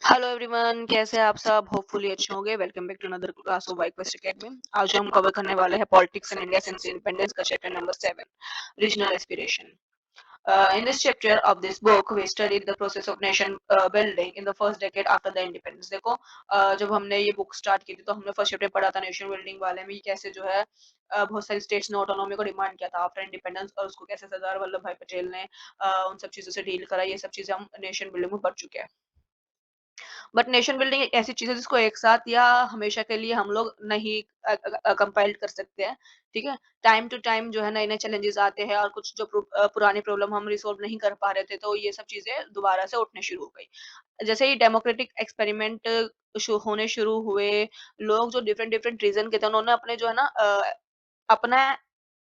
Hello everyone, कैसे हैं आप सब? होपफुली अच्छे होंगे। Welcome back to another class of Y Quest Academy. आज हम कवर करने वाले हैं politics in India since independence का chapter number 7, regional aspiration. In this chapter of this book, we studied the process of nation building in the first decade after the independence. देखो, जब हमने ये बुक स्टार्ट की थी तो हमने first chapter पढ़ा था नेशन बिल्डिंग वाले में, कैसे जो है बहुत सारी स्टेट्स ने ऑटोनॉमी को डिमांड किया था आफ्टर इंडिपेंडेंस, और उसको कैसे सरदार वल्लभ भाई पटेल ने उन सब चीज़ों से डील करा। ये सब चीज़ें हम नेशन बिल्डिंग में पढ़ चुके हैं। बट नेशन बिल्डिंग एक ऐसी चीज़ है जिसको एक साथ या हमेशा के लिए हम लोग नहीं कंपाइल कर सकते हैं, ठीक है? टाइम टू टाइम जो है नए-नए चैलेंजेस आते हैं, और कुछ जो पुरानी प्रॉब्लम हम रिसॉल्व नहीं कर पा रहे थे, तो ये सब चीज़ें दोबारा से उठने शुरू हो गई। जैसे ही डेमोक्रेटिक एक्सपेरिमेंट होने शुरू हुए, लोग जो डिफरेंट डिफरेंट रीजन के थे, उन्होंने अपने जो है ना अपना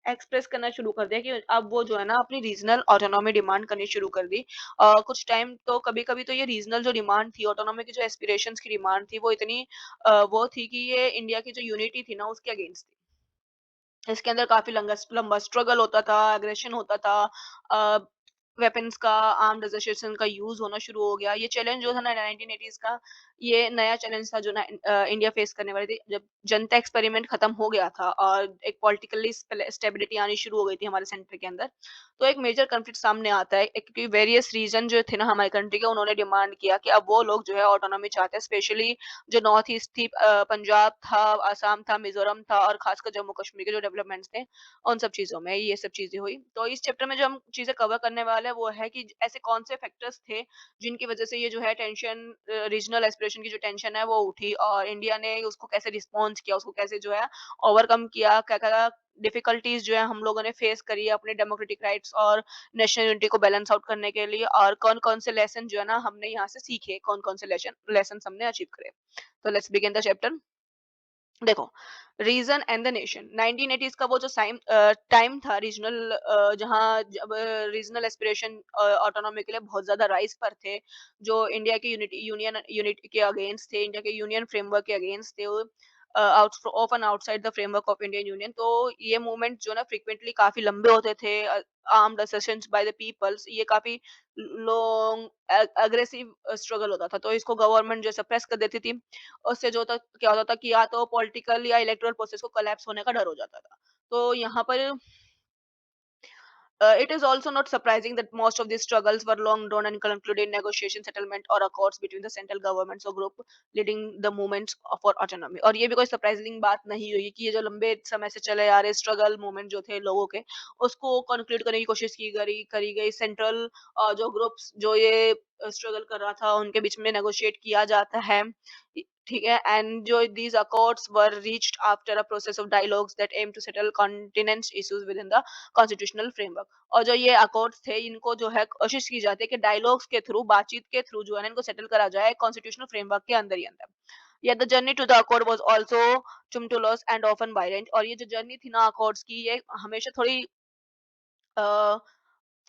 एक्सप्रेस करना शुरू कर दिया कि अब वो जो है ना अपनी रीजनल ऑटोनॉमी डिमांड करनी शुरू कर दी। कुछ टाइम तो कभी-कभी तो ये रीजनल जो डिमांड थी, ऑटोनॉमी की जो एस्पिरेशंस की डिमांड थी, वो इतनी वो थी कि ये इंडिया की जो यूनिटी थी ना उसके अगेंस्ट थी। इसके अंदर काफ़ी लंगा लंबा स्ट्रगल होता था, एग्रेशन होता था, अ, वेपन्स का, आर्म्ड एसोसिएशन का यूज़ होना शुरू हो गया। ये चैलेंज जो था ना 1980s का, ये नया चैलेंज था जो ना इंडिया फेस करने वाली थी। जब जनता एक्सपेरिमेंट खत्म हो गया था और एक पॉलिटिकली स्टेबिलिटी आनी शुरू हो गई थी हमारे सेंटर के अंदर, तो एक मेजर कॉन्फ्लिक्ट सामने आता है। एक क्योंकि वेरियस रीजन जो थे ना हमारी कंट्री के, उन्होंने डिमांड किया कि अब वो लोग जो है ऑटोनॉमी चाहते हैं, स्पेशली जो नॉर्थ ईस्ट थी, पंजाब था, आसाम था, मिज़ोरम था, और खासकर जम्मू कश्मीर के जो डेवलपमेंट्स थे, उन सब चीज़ों में ये सब चीज़ें हुई। तो इस चैप्टर में जो हम चीज़ें कवर करने वाले हैं वो है कि ऐसे कौन से फैक्टर्स थे जिनकी वज़ह से ये जो है टेंशन, रीजनल एस्पिरेशन की जो टेंशन है वो उठी, और इंडिया ने उसको कैसे रिस्पॉन्स किया, उसको कैसे जो है ओवरकम किया, क्या-क्या डिफिकल्टीज़ जो है हम लोगों ने फेस करी अपने डेमोक्रेटिक राइट्स और नेशनल यूनिटी को बैलेंस आउट करने के लिए, और कौन-कौन से लेसन जो है ना हमने यहाँ से सीखे, कौन-कौन से लेसन्स हमने अचीव करे। तो लेट्स बिगिन द चैप्टर। देखो, region and the nation 1980s का वो जो टाइम था रीजनल, जहाँ जब रीजनल एस्पिरेशन ऑटोनॉमी के लिए बहुत ज्यादा राइज पर थे, जो इंडिया के यूनिटी के अगेंस्ट थे, इंडिया के यूनियन फ्रेमवर्क के अगेंस्ट थे, out often outside the framework of Indian union. तो ये मूवमेंट जो ना फ्रीक्वेंटली काफी लंबे होते थे, आर्म्ड असेशंस बाय द पीपल्स, ये काफी लॉन्ग अग्रेसिव स्ट्रगल होता था, तो इसको गवर्नमेंट जो सप्रेस कर देती थी। उससे जो होता क्या होता था कि या तो पॉलिटिकल या इलेक्टोरल प्रोसेस को कोलैप्स होने का डर हो जाता था। तो यहाँ पर it is also not surprising that most of these struggles were long drawn and concluded in negotiation, settlement, or accords between the central governments or group leading the movements for autonomy। और ये भी कोई surprising बात नहीं हुई कि ये जो लंबे समय से चले आ रहे स्ट्रगल मूवमेंट जो थे लोगों के, उसको कंक्लूड करने की कोशिश करी गई सेंट्रल जो ग्रुप्स जो ये स्ट्रगल कर रहा था उनके बीच में नेगोशिएट किया जाता है। ठीक है, एंड जो these accords were reached after a process of dialogues that aim to settle contentious issues within the constitutional framework. और जो ये अकॉर्ड्स थे, इनको जो है कोशिश की जाती है कि डायलॉग्स के थ्रू, बातचीत के थ्रू जो है ना इनको सेटल करा जाए कॉन्स्टिट्यूशनल फ्रेमवर्क के अंदर ही अंदर। Yet the journey to the accord was also tumultuous and often violent। और ये जो जर्नी थी ना अकॉर्ड्स की, ये हमेशा थोड़ी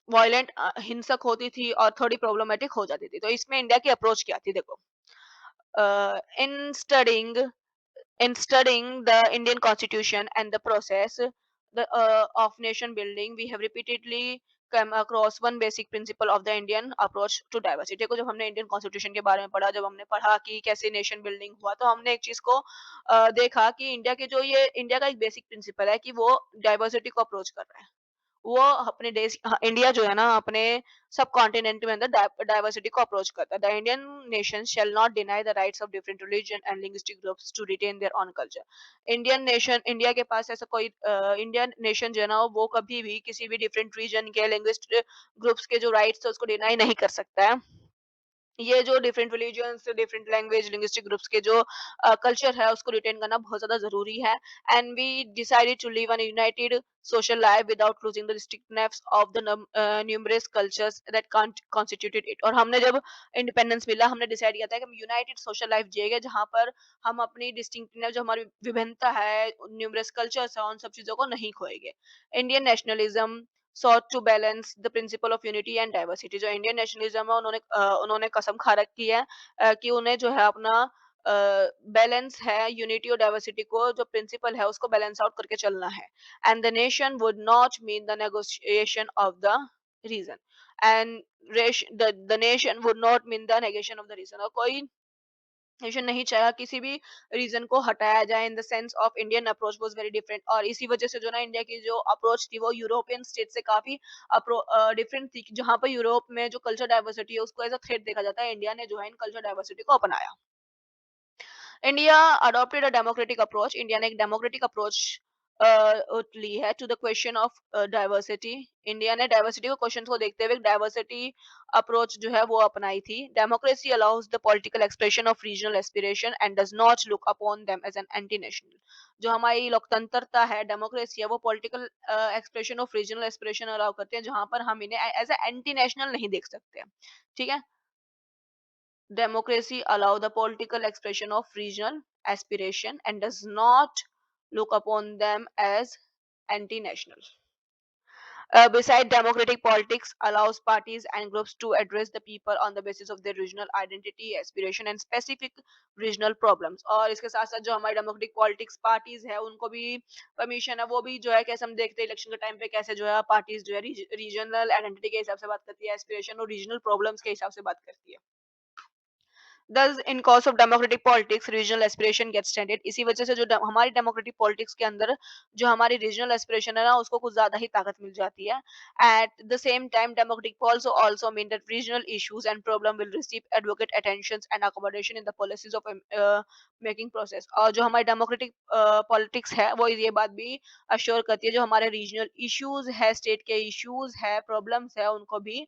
वायलेंट, हिंसक होती थी और थोड़ी प्रॉब्लमेटिक हो जाती थी। तो इसमें इंडिया की अप्रोच क्या थी देखो। इन studying In studying the Indian Constitution and the process of nation building, we have repeatedly come across one basic principle of the Indian approach to diversity। देखो, जब हमने इंडियन कॉन्स्टिट्यूशन के बारे में पढ़ा, जब हमने पढ़ा कि कैसे नेशन बिल्डिंग हुआ, तो हमने एक चीज को देखा कि इंडिया का एक बेसिक प्रिंसिपल है कि वो डाइवर्सिटी को अप्रोच कर रहा है। वो अपने देश, इंडिया जो है ना अपने सब कॉन्टिनेंट में अंदर डाइवर्सिटी को अप्रोच करता है। The Indian nation shall not deny the rights of different religion and linguistic groups to retain their own culture. India के पास ऐसा कोई इंडियन नेशन जो है ना वो कभी भी किसी भी डिफरेंट रीजन के लिंग्विस्ट ग्रुप्स के जो राइट्स है उसको डिनाई नहीं कर सकता है। ये जो different religions, different language, linguistic groups के जो कल्चर है उसको रिटेन करना बहुत ज़्यादा ज़रूरी है। And we decided to live an united social life without losing the distinctness of the numerous cultures that constituted it. और हमने जब इंडिपेंडेंस मिला, हमने डिसाइड किया था कि हम यूनाइटेड सोशल लाइफ जिएंगे, जहाँ पर हम अपनी डिस्टिंक्टनेस, जो हमारी विभिन्नता है, न्यूमरस कल्चर्स है, उन सब चीज़ों को नहीं खोएंगे। Indian nationalism sought to balance the principle of unity and diversity। जो इंडियन नेशनलिज्म है, उन्होंने कसम खा रखी है कि उन्हें जो है अपना बैलेंस है, यूनिटी और डाइवर्सिटी को जो प्रिंसिपल है उसको बैलेंस आउट करके चलना है। And the nation would not mean the negotiation of the reason, and the nation would not mean the negation of the reason, और कोई नेशन नहीं चाहा किसी भी रीजन को हटाया जाए, in the sense of Indian approach was very different, और इसी वजह से जो ना इंडिया की जो अप्रोच थी वो यूरोपियन स्टेट से काफी डिफरेंट थी, कि जहाँ पर यूरोप में जो कल्चर डाइवर्सिटी है उसको एज अ थ्रेट देखा जाता है, इंडिया ने जो है इन कल्चर डाइवर्सिटी को अपनाया। India adopted a democratic approach, India ने एक डेमोक्रेटिक अप्रोच ली है to the question of diversity. India ने डाइवर्सिटी को क्वेश्चन को देखते हुए डाइवर्सिटी अप्रोच जो है वो अपनाई थी। Democracy allows the political expression of regional aspiration and does not look upon them as an anti national. जो हमारी लोकतंत्रता है, डेमोक्रेसी है, वो political expression of regional aspiration allow करते हैं, जहां पर हम इन्हें एज ए एंटी नेशनल नहीं देख सकते। ठीक है। Democracy allow the political expression of regional aspiration and does not look upon them as anti-national. Beside democratic politics allows parties and groups to address the people on the basis of their regional identity, aspiration and specific regional problems. और इसके साथ साथ जो हमारी democratic politics parties है उनको भी permission है, वो भी जो है कैसे हम देखते हैं इलेक्शन के टाइम पे कैसे जो है पार्टीज जो है रीजनल आइडेंटिटी के हिसाब से बात करती है, एस्पिरेशन और रीजनल प्रॉब्लम्स के हिसाब से बात करती है। Thus, in cause of democratic politics, regional aspiration gets stranded. इसी वजह से जो हमारी democratic politics के अंदर जो हमारी regional aspiration है ना उसको कुछ ज्यादा ही ताकत मिल जाती है. At the same time, democratic also mean that regional issues and problem will receive advocate attentions and accommodation in the policies of making process. और जो हमारी democratic politics है वो ये बात भी assure करती है जो हमारे regional issues है, state के issues है, problems है, उनको भी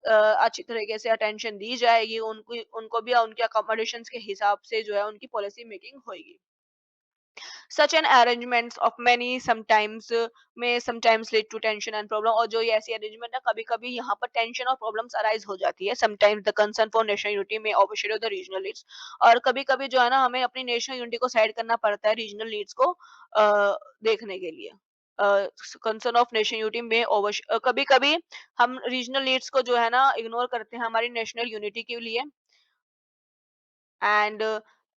अच्छी तरीके से अटेंशन दी जाएगी, उनको उनको भी उनके अकोमोडेशंस के हिसाब से जो है उनकी पॉलिसी मेकिंग होएगी। Such an arrangements of many sometimes may sometimes lead to tension and problem, और जो ये ऐसी अरेंजमेंट है कभी-कभी यहाँ पर टेंशन और प्रॉब्लम्स अराइज हो जाती है। Sometimes the concern for national unity may overshadow the regional needs, और कभी-कभी जो है ना हमें अपनी नेशनल यूनिटी को साइड करना पड़ता है रीजनल नीड्स को देखने के लिए। कंसर्न ऑफ नेशन यूनिटी में कभी-कभी हम रीजनल नीड्स को जो है ना इग्नोर करते हैं हमारी नेशनल यूनिटी के लिए and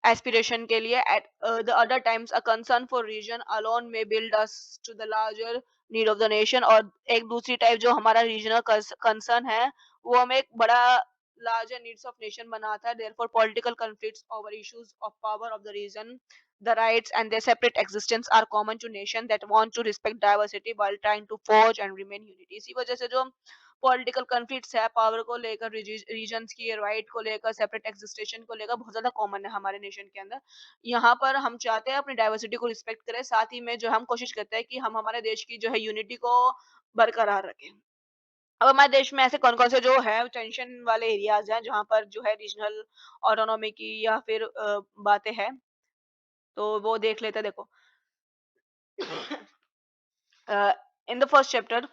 aspiration के लिए at the other times a concern for region alone may build us to the larger need of the nation, और एक दूसरी टाइप जो हमारा रीजनल कंसर्न है वो हमें एक बड़ा larger needs of nation बनाता है, therefore political conflicts over issues of power of the region, the rights and their separate existence are common to nation that want to respect diversity while trying to forge and remain unity। इसी वजह से जो political conflicts है power को लेकर, regions की right को लेकर, सेपरेट एग्जिस्टेशन को लेकर बहुत ज्यादा कॉमन है हमारे नेशन के अंदर। यहाँ पर हम चाहते हैं अपनी डाइवर्सिटी को रिस्पेक्ट करें, साथ ही में जो हम कोशिश करते हैं कि हम हमारे देश की जो है यूनिटी को बरकरार रखें। अब हमारे देश में ऐसे कौन कौन से जो है टेंशन वाले एरियाज हैं जहाँ पर जो है रीजनल ऑटोनॉमी की या फिर बातें हैं, तो वो देख लेते हैं। देखो इन the first chapter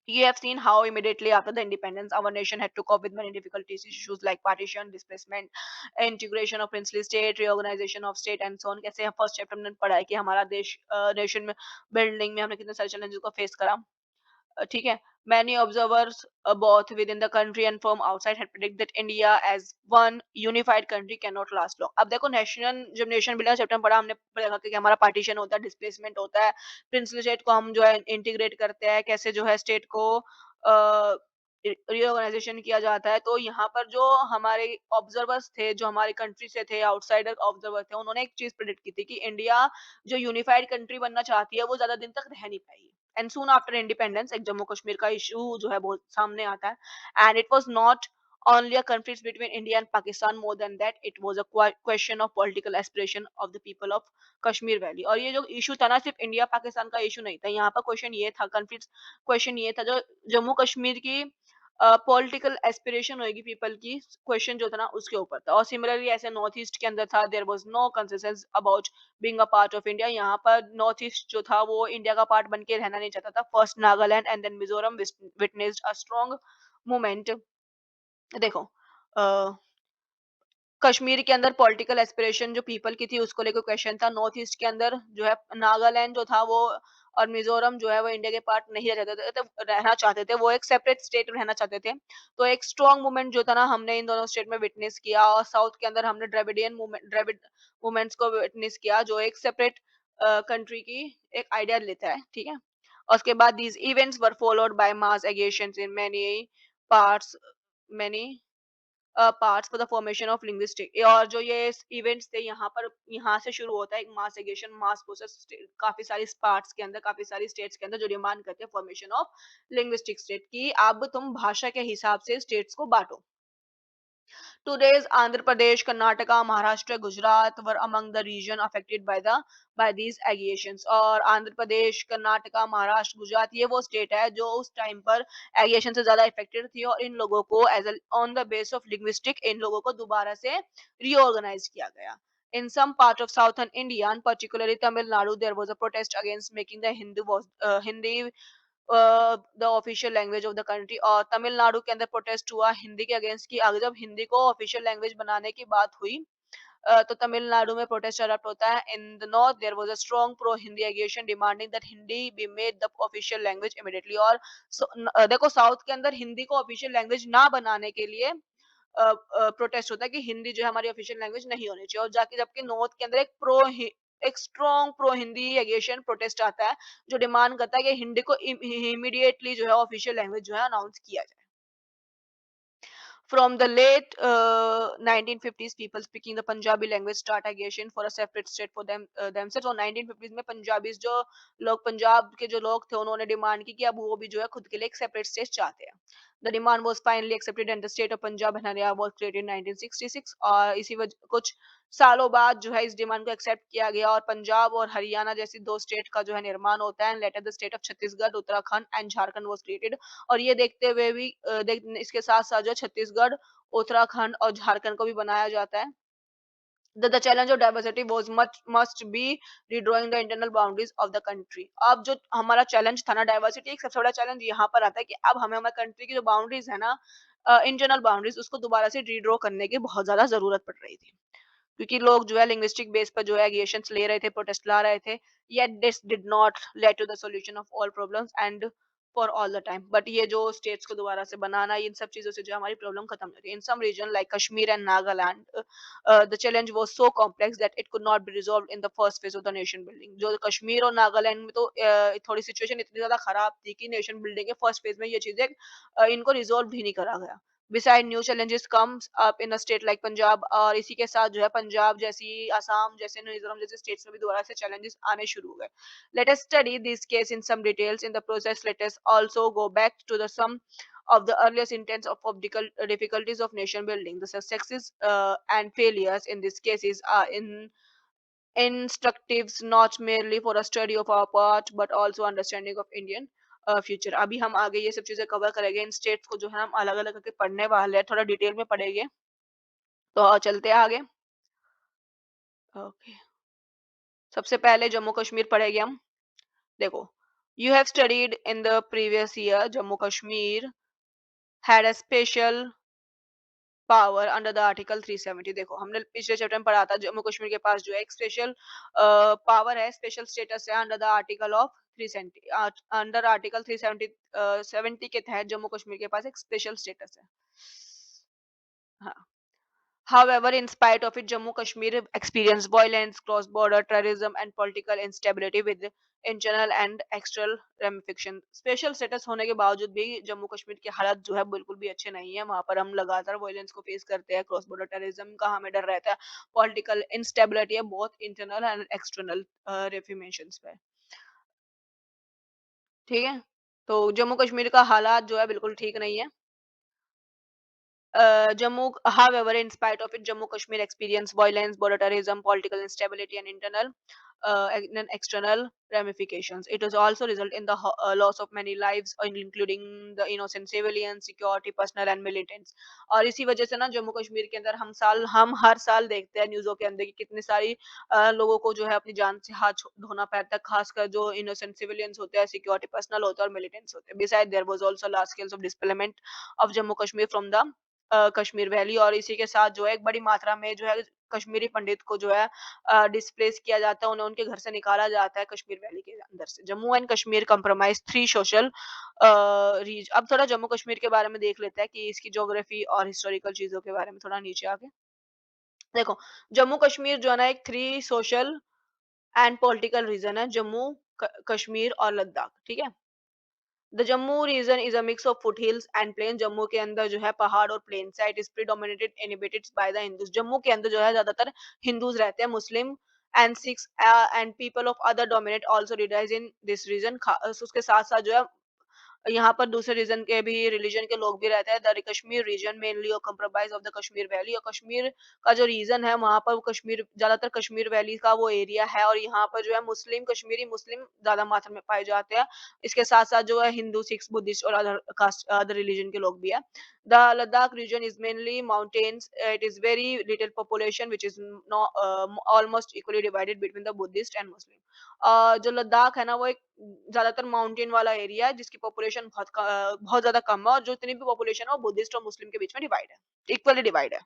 you have seen how immediately after the independence our nation had to cope with many difficulties, issues like partition, displacement, integration of princely state, reorganization of state and so on। कैसे हम first chapter में पढ़ा है कि हमारा देश nation में building में हमने कितने सारे चैलेंजेस को फेस करा। ठीक है। Many observers both within the country and from outside had predicted that India as one unified country cannot last long। अब देखो नेशन जब नेशन बिल्डिंग चैप्टर पढ़ा हमने देखा कि हमारा पार्टीशन होता है, डिस्प्लेसमेंट होता है, प्रिंसली स्टेट को हम जो है इंटीग्रेट करते हैं, कैसे जो है स्टेट को रिओर्गेनाइजेशन किया जाता है। तो यहाँ पर जो हमारे ऑब्जर्वर्स थे जो हमारे कंट्री से थे, आउटसाइडर ऑब्जर्वर थे, उन्होंने एक चीज प्रेडिक्ट की थी कि इंडिया जो यूनिफाइड कंट्री बनना चाहती है वो ज्यादा दिन तक रह नहीं पाएगी। एंड सून आफ्टर इंडिपेंडेंस एक जम्मू कश्मीर का इशू जो है बहुत सामने आता है। And it was not only a conflict between India and Pakistan, more than that it was a question of political aspiration of the people of Kashmir Valley। और ये जो इशू था ना सिर्फ इंडिया पाकिस्तान का इशू नहीं था, यहाँ पर क्वेश्चन ये था, कन्फ्लिक्ट क्वेश्चन ये था जो जम्मू कश्मीर की पॉलिटिकल एस्पिरेशन होगी पीपल की, क्वेश्चन जो था ना उसके ऊपर था। और सिमिलरली ऐसे नॉर्थ ईस्ट के अंदर था, there was no consensus about being a part of India. यहाँ पर नॉर्थ ईस्ट जो था वो इंडिया का पार्ट बन के रहना नहीं चाहता था। First Nagaland and then Mizoram witnessed a strong movement. देखो कश्मीर के अंदर पॉलिटिकल एस्पिरेशन जो पीपल की थी उसको लेकर क्वेश्चन था। नॉर्थ ईस्ट के अंदर जो है नागालैंड जो था वो और मिजोरम जो है वो इंडिया के पार्ट नहीं रहना चाहते थे, वो एक सेपरेट स्टेट रहना चाहते थे। तो एक स्ट्रॉन्ग मूवमेंट जो था ना हमने इन दोनों स्टेट में विटनेस किया। और साउथ के अंदर हमने ड्रेविड मूवमेंट्स को विटनेस किया जो एक सेपरेट कंट्री की एक आइडिया लेता है। ठीक है। और उसके बाद these events were followed by mass aggressions in parts many parts for the formation of linguistic. और जो ये इवेंट्स थे यहाँ पर, यहाँ से शुरू होता है एक मास एग्रेशन, मास प्रोसेस काफी सारी पार्ट्स के अंदर, काफी सारी स्टेट्स के अंदर, जो डिमांड करते हैं फॉर्मेशन ऑफ लिंग्विस्टिक स्टेट की अब तुम भाषा के हिसाब से स्टेट्स को बांटो। Today's Andhra Pradesh, Karnataka, Maharashtra, Gujarat were among the region affected by these aggregations। और आंध्र प्रदेश, कर्नाटका, महाराष्ट्र, गुजरात ये वो स्टेट है जो उस टाइम पर एग्रेगेशन से ज्यादा इफेक्टेड थी, और इन लोगों को as on the base of linguistic इन लोगों को दोबारा से रीऑर्गेनाइज किया गया। In some part of southern India, and particularly Tamil Nadu, there was a protest against making the Hindi the official language of the country. और तमिलनाडु के अंदर प्रोटेस्ट हुआ हिंदी के अगेंस्ट की। अगर जब हिंदी को ऑफिशियल लैंग्वेज बनाने की बात हुई तो तमिलनाडु में प्रोटेस्ट एरप्ट होता है। In the north there was a strong pro Hindi agitation demanding that Hindi be made the official language immediately. और देखो साउथ के अंदर हिंदी को ऑफिशियल लैंग्वेज ना बनाने के लिए प्रोटेस्ट होता है कि हिंदी जो है हमारी ऑफिशियल लैंग्वेज नहीं होनी चाहिए। और जाके जबकि नॉर्थ के अंदर एक strong pro Hindi agitation protest आता है जो डिमांड करता है कि हिंदी को इमीडिएटली जो है ऑफिशियल लैंग्वेज जो है अनाउंस किया जाए। From the late 1950s, people speaking the Punjabi language start agitation for a separate state for themselves। और 1950s में पंजाबीज जो लोग, पंजाब के जो लोग थे, उन्होंने डिमांड की कि अब वो भी जो है खुद के लिए एक सेपरेट स्टेट चाहते हैं। The demand was finally accepted and the state of Punjab and Haryana was created in 1966। और इसी वजह कुछ सालों बाद जो है इस डिमांड को एक्सेप्ट किया गया और पंजाब और हरियाणा जैसी दो स्टेट का जो है निर्माण होता है। Later the state of Chhattisgarh, Uttarakhand and Jharkhand was created. और ये देखते हुए भी इसके साथ साथ जो छत्तीसगढ़, उत्तराखंड और झारखंड को भी बनाया जाता है। The challenge of diversity was must be redrawing the internal boundaries of the country। अब जो हमारा चैलेंज था ना डाइवर्सिटी, एक सबसे बड़ा चैलेंज यहाँ पर आता है कि अब हमें हमारे कंट्री की जो बाउंड्रीज है ना, इंटरनल बाउंड्रीज, उसको दोबारा से रीड्रॉ करने की बहुत ज्यादा जरूरत पड़ रही थी। क्योंकि लोग जो है लिंग्विस्टिक बेस पर जो है एग्रेशंस ले रहे थे, प्रोटेस्ट ला रहे थे। Yet this did not led to the solution of all problems and for all the time. But ये जो स्टेट्स को दोबारा से बनाना, इन सब चीजों से जो हमारी प्रॉब्लम खत्म होती है। In some region like Kashmir and Nagaland the challenge was so complex that it could not be resolved in the first phase of the nation building. जो कश्मीर और नागालैंड में तो थोड़ी सिचुएशन इतनी ज्यादा खराब थी कि नेशन बिल्डिंग के फर्स्ट फेज में ये चीजें इनको रिजॉल्व भी नहीं करा गया। Beside new challenges comes up in a state like Punjab. और इसी के साथ जो है पंजाब जैसी, असम जैसे, मिजोरम जैसे स्टेट्स में भी दोबारा से challenges आने शुरू हो गए। Let us study this case in some details। In the process, let us also go back to the some of the earliest intents of difficulties of nation building। The successes and failures in these cases are instructives not merely for a study of our part but also understanding of Indian future. अभी हम आगे ये सब चीजें cover करेंगे, इन states को जो है हम अलग अलग करके पढ़ने वाले हैं, थोड़ा डिटेल में पढ़ेंगे। तो चलते हैं आगे। ओके, सबसे पहले जम्मू कश्मीर पढ़ेंगे हम। देखो, you have studied in the previous year Jammu Kashmir had a special power under the article 370। देखो हमने पिछले चैप्टर में पढ़ा था जम्मू कश्मीर के पास जो है एक स्पेशल पावर है, स्पेशल स्टेटस है under the article of 370। Under article 370 के तहत जम्मू कश्मीर के पास एक स्पेशल स्टेटस है। हाँ। However, in spite of it, Jammu Kashmir experienced violence, cross-border terrorism, and political instability with internal and external ramifications। Special status होने के बावजूद भी जम्मू कश्मीर की हालत जो है बिल्कुल भी अच्छे नहीं है। वहां पर हम लगातार वायलेंस को फेस करते हैं, क्रॉस बॉर्डर टेररिज्म का हमें डर रहता है, पॉलिटिकल इंस्टेबिलिटी है, बहुत इंटरनल एंड एक्सटर्नल रेफिमेशंस पे। ठीक है, तो जम्मू कश्मीर का हालात जो है बिल्कुल ठीक नहीं है। Jammu, however, in spite of it, Jammu Kashmir experienced violence, border terrorism, political instability, and internal and external ramifications. It has also resulted in the loss of many lives, including the innocent civilians, security personnel, and militants। और इसी वजह से ना जम्मू कश्मीर के अंदर हम हर साल देखते हैं न्यूज़ों के अंदर कि कितनी सारी लोगों को जो है अपनी जान से हाथ धोना पड़ता है, खासकर जो इनोसेंट सिविलियंस होते हैं, सिक्योरिटी पर्सनल होते हैं और मिलिटेंट्स होते हैं। Besides, there was also large scales of displacement of Jammu Kashmir from the Kashmir valley. और इसी के साथ जो है एक बड़ी मात्रा में जो है कश्मीरी पंडित को जो है डिस्प्लेस किया जाता है, उन्हें उनके घर से निकाला जाता है कश्मीर वैली के अंदर से। Jammu and Kashmir compromise three social regions. अब थोड़ा जम्मू कश्मीर के बारे में देख लेते हैं कि इसकी ज्योग्राफी और हिस्टोरिकल चीजों के बारे में थोड़ा नीचे आके देखो। जम्मू कश्मीर जो है ना एक three social and political region है। जम्मू कश्मीर और लद्दाख, ठीक है। The Jammu region is a mix of foot hills and plain. Jammu के अंदर जो है पहाड़ और प्लेन है। It is predominated inhibited by the Hindus. Jammu के अंदर जो है ज्यादातर हिंदूज रहते हैं। Muslim and Sikhs and people of other dominate also रिडाइज इन दिस रीजन। उसके साथ साथ जो है यहाँ पर दूसरे रीजन के भी रिलीजन के लोग भी रहते हैं। द कश्मीर रीजन मेनली और compromise of the Kashmir valley. और कश्मीर का जो रीजन है वहाँ पर कश्मीर ज्यादातर कश्मीर वैली का वो एरिया है। और यहाँ पर जो है मुस्लिम कश्मीरी मुस्लिम ज्यादा मात्रा में पाए जाते हैं। इसके साथ साथ जो है हिंदू सिख्स बुद्धिस्ट और अदर कास्ट अदर रिलीजन के लोग भी है। The Ladakh region is mainly mountains. It is very little population which is almost equally divided between the Buddhist and Muslim. जो लद्दाख है ना वो एक ज्यादातर माउंटेन वाला एरिया है जिसकी पॉपुलेशन बहुत ज्यादा कम है। और जो इतनी भी पॉपुलेशन है वो बुद्धिस्ट और मुस्लिम के बीच में डिवाइड है, इक्वली डिवाइड है।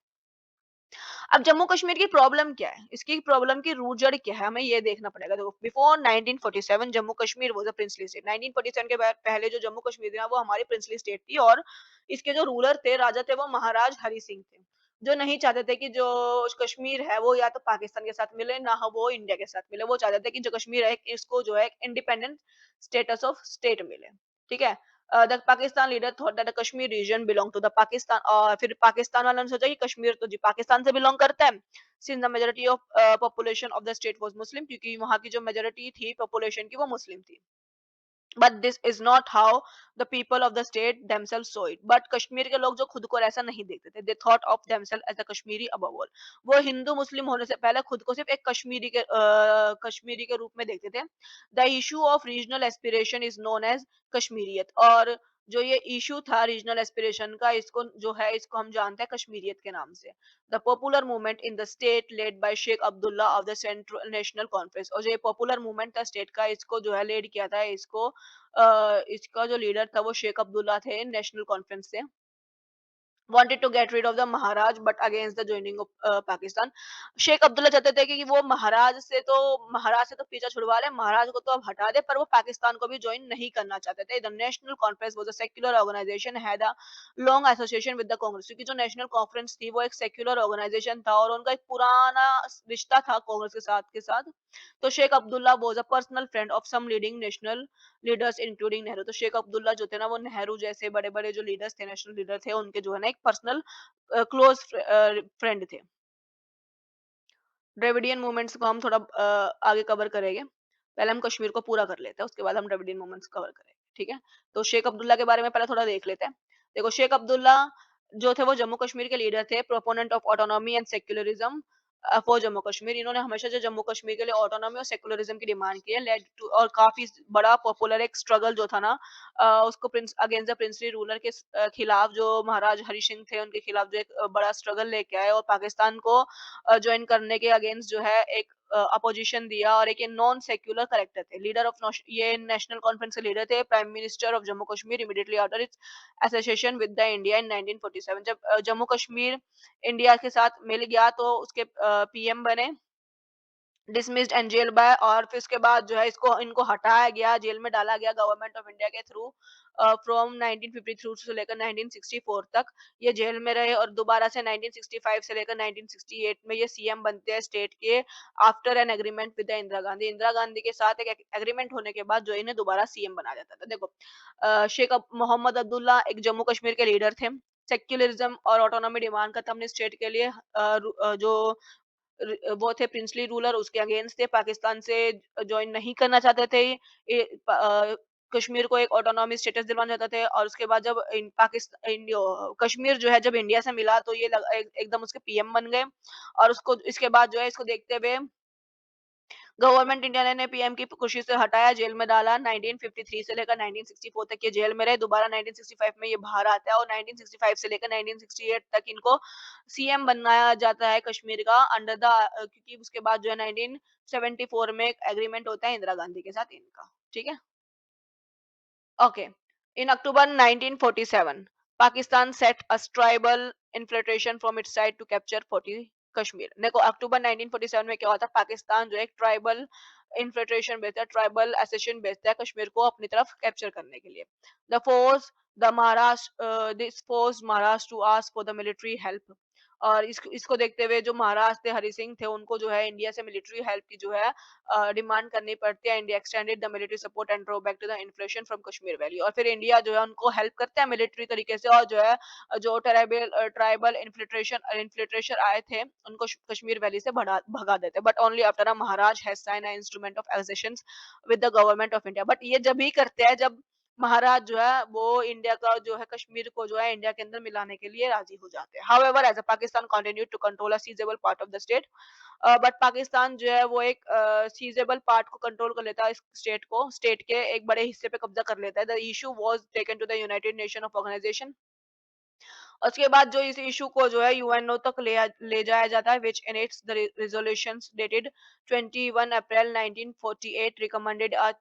अब जम्मू कश्मीर की प्रॉब्लम क्या है, इसकी प्रॉब्लम की रूट जड़ क्या है, हमें ये देखना पड़ेगा। देखो before 1947 Jammu Kashmir was a princely state. 1947 के बाद पहले जो जम्मू कश्मीर था वो हमारी प्रिंसली स्टेट थी। और इसके जो रूलर थे राजा थे वो महाराज हरि सिंह थे, जो नहीं चाहते थे कि जो कश्मीर है वो या तो पाकिस्तान के साथ मिले ना वो इंडिया के साथ मिले। वो चाहते थे कि जो कश्मीर है इसको जो है इंडिपेंडेंट स्टेटस ऑफ स्टेट मिले, ठीक है। The Pakistan leader thought that the Kashmir region belong to the Pakistan. और फिर पाकिस्तान वालों ने सोचा कि कश्मीर तो जी पाकिस्तान से बिलोंग करता है। Since the majority of population of the state was Muslim, क्योंकि वहां की जो मेजोरिटी थी पॉपुलेशन की वो मुस्लिम थी। But this is not how the people of the state themselves saw it। But Kashmir के लोग जो खुद को ऐसा नहीं देखते थे। They thought of themselves as a Kashmiri above all। वो हिंदू मुस्लिम होने से पहले खुद को सिर्फ एक कश्मीरी के रूप में देखते थे। The issue of regional aspiration is known as Kashmiriyat. और जो ये इशू था रीजनल एस्पिरेशन का, इसको जो है इसको हम जानते हैं कश्मीरियत के नाम से। The popular movement in the state led by Sheikh Abdullah of the central national conference. और जो ये पॉपुलर मूवमेंट था स्टेट का, इसको जो है लेड किया था, इसको इसका जो लीडर था वो शेख अब्दुल्ला थे नेशनल कॉन्फ्रेंस से। wanted to get rid of the Maharaj but against the joining of Pakistan। Sheikh Abdullah चाहते थे कि वो महाराज से तो पीछा छुड़वा ले, महाराज को तो अब हटा दे, पर वो पाकिस्तान को भी ज्वाइन नहीं करना चाहते थे। The national conference was a secular organisation had a long association with the Congress. क्योंकि जो नेशनल कॉन्फ्रेंस थी वो एक सेक्युलर ऑर्गेनाइजेशन था और उनका एक पुराना रिश्ता था कांग्रेस के साथ। तो Sheikh Abdullah was a personal friend of some leading national leaders including Nehru. तो शेख अब्दुल्ला जो थे ना वो नेहरू जैसे बड़े बड़े जो लीडर्स थे, नेशनल लीडर थे, उनके जो है ना एक पर्सनल क्लोज फ्रेंड थे। द्रविडियन मूवमेंट्स को हम थोड़ा आगे कवर करेंगे। पहले हम कश्मीर को पूरा कर लेते हैं, उसके बाद हम द्रविडियन मूवमेंट्स कवर करेंगे, ठीक है। तो शेख अब्दुल्ला के बारे में पहले थोड़ा देख लेते हैं। देखो शेख अब्दुल्ला जो थे वो जम्मू कश्मीर के लीडर थे, proponent of autonomy and secularism for Jammu Kashmir. इन्होंने हमेशा जो जम्मू कश्मीर के लिए ऑटोनॉमी और सेक्युलरिज्म की डिमांड की है। लेड टू और काफी बड़ा पॉपुलर एक स्ट्रगल जो था ना उसको Prince against the princely ruler के खिलाफ, जो महाराज हरि सिंह थे उनके खिलाफ जो एक बड़ा स्ट्रगल लेके आए और पाकिस्तान को ज्वाइन करने के अगेंस्ट जो है एक अपोजिशन दिया। और एक नॉन सेक्युलर करेक्टर थे, लीडर ऑफ ये नेशनल कॉन्फ्रेंस के लीडर थे, prime minister of Jammu Kashmir immediately after its association with the India in 1947। जब जम्मू कश्मीर इंडिया के साथ मिल गया तो उसके पीएम बने, डिसमिस्ड एंड जेल बाय। और फिर उसके बाद जो है इसको इनको हटाया गया, जेल में डाला गया गवर्नमेंट ऑफ इंडिया के थ्रू। फ्रॉम 1953 से लेकर 1964 तक ये जेल में रहे। और दोबारा से 1965 से लेकर 1968 में ये सीएम बनते हैं स्टेट के, after an agreement with the Indira Gandhi के साथ एक एग्रीमेंट होने के बाद जो इन्हें दोबारा सीएम बनाया जाता था। देखो मोहम्मद अब्दुल्ला एक जम्मू कश्मीर के लीडर थे। सेक्युलरिज्म और ऑटोनॉमी डिमांड करते अपने स्टेट के लिए। जो वो थे प्रिंसली रूलर, उसके अगेंस्ट थे, पाकिस्तान से ज्वाइन नहीं करना चाहते थे। कश्मीर को एक ऑटोनॉमी स्टेटस दिलवाना चाहते थे। और उसके बाद जब पाकिस्तान कश्मीर जो है जब इंडिया से मिला तो ये एकदम उसके पीएम बन गए। और उसको इसके बाद जो है इसको देखते हुए गवर्नमेंट इंडिया ने पीएम की खुशी से हटाया, जेल में डाला। 1953 से लेकर 1964 तक ये जेल में रहे। दोबारा 1965 में ये बाहर आता है और 1965 से लेकर 1968 तक इनको सीएम बनाया जाता है कश्मीर का अंडर द क्योंकि उसके बाद जो है 1974 में एक एग्रीमेंट होता है इंदिरा गांधी के साथ इनका, ठीक है। Okay. In October 1947, Pakistan set a tribal infiltration from its side to capture 40 Kashmir. देखो अक्टूबर 1947 में क्या होता है, पाकिस्तान जो एक ट्राइबल इन्फिल्ट्रेशन भेजता है, ट्राइबल एसेशन भेजता है कश्मीर को अपनी तरफ कैप्चर करने के लिए। The force the Maharashtra this force Maharashtra to ask for the military help. और इसको देखते हुए जो महाराज थे हरि सिंह थे, उनको जो है इंडिया से मिलिट्री हेल्प की जो है डिमांड करनी पड़ती है। India extended the military support and draw back to the inflation from Kashmir valley, और फिर इंडिया जो है उनको हेल्प करता है मिलिट्री तरीके से, और जो है जो ट्राइबल इन्फिल्ट्रेशन इन्फिल्ट्रेशन आए थे उनको कश्मीर वैली से भगा देते, but only after a Maharaj has sign a instrument of accession with the government of India. बट ये जब ही करते हैं जब महाराज जो है वो इंडिया का जो है कश्मीर को जो है इंडिया के अंदर मिलाने के लिए राजी हो जाते हैं। However as a Pakistan continue to control a sizeable part of the state, but Pakistan जो है वो एक सीजेबल पार्ट को कंट्रोल कर लेता है, इस स्टेट के एक बड़े हिस्से पे कब्जा कर लेता है। The issue was taken to the United Nation of organisation, उसके बाद जो इस इशू को जो है यूएनओ तक ले जाया जाता है, which in its the resolutions dated 21 April 1948 recommended a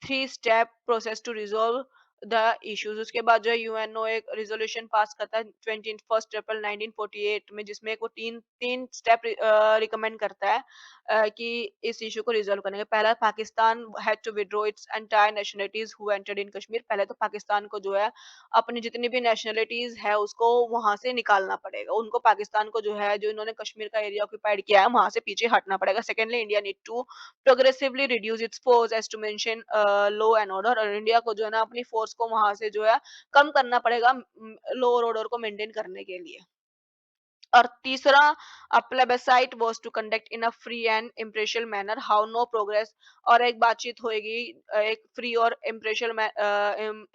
three step process to resolve the issues. उसके बाद जो है यूएनओ एक रिजोल्यूशन पास करता है 21 अप्रैल 1948 में, जिसमें एक वो तीन तीन स्टेप रिकमेंड करता है कि इस इशू को रिजोल्व करने के। पहला, Pakistan had to withdraw its entire nationalities who entered in Kashmir. पहले तो पाकिस्तान को जो है अपनी जितनी भी नेशनलिटीज है उसको वहां से निकालना पड़ेगा, उनको पाकिस्तान को जो है जो इन्होंने कश्मीर का एरिया ऑक्यूपाइड किया है वहां से पीछे हटना पड़ेगा। Secondly, India need to progressively reduce its force as to mention law and order, और इंडिया को जो है ना अपनी फोर्स को वहां से जो है कम करना पड़ेगा लॉ और ऑर्डर को मेंटेन करने के लिए। और तीसरा, a plebiscite was to conduct in a free and impartial manner how no progress, और एक बातचीत होएगी एक फ्री और इम्प्रेशियल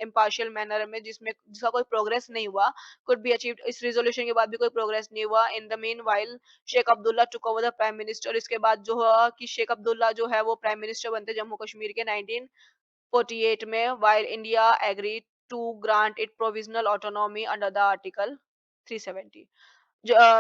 इम्पार्शियल मैनर में जिसमें जिसका कोई प्रोग्रेस नहीं हुआ, कुड बी अचीव्ड। इस रिजोल्यूशन के बाद भी कोई प्रोग्रेस नहीं हुआ। In the meanwhile Sheikh Abdullah took over the prime minister, इसके बाद जो हुआ कि शेख अब्दुल्ला जो है वो प्राइम मिनिस्टर बनते जम्मू कश्मीर के 1948 में, while India agreed to grant it provisional autonomy under the Article 370।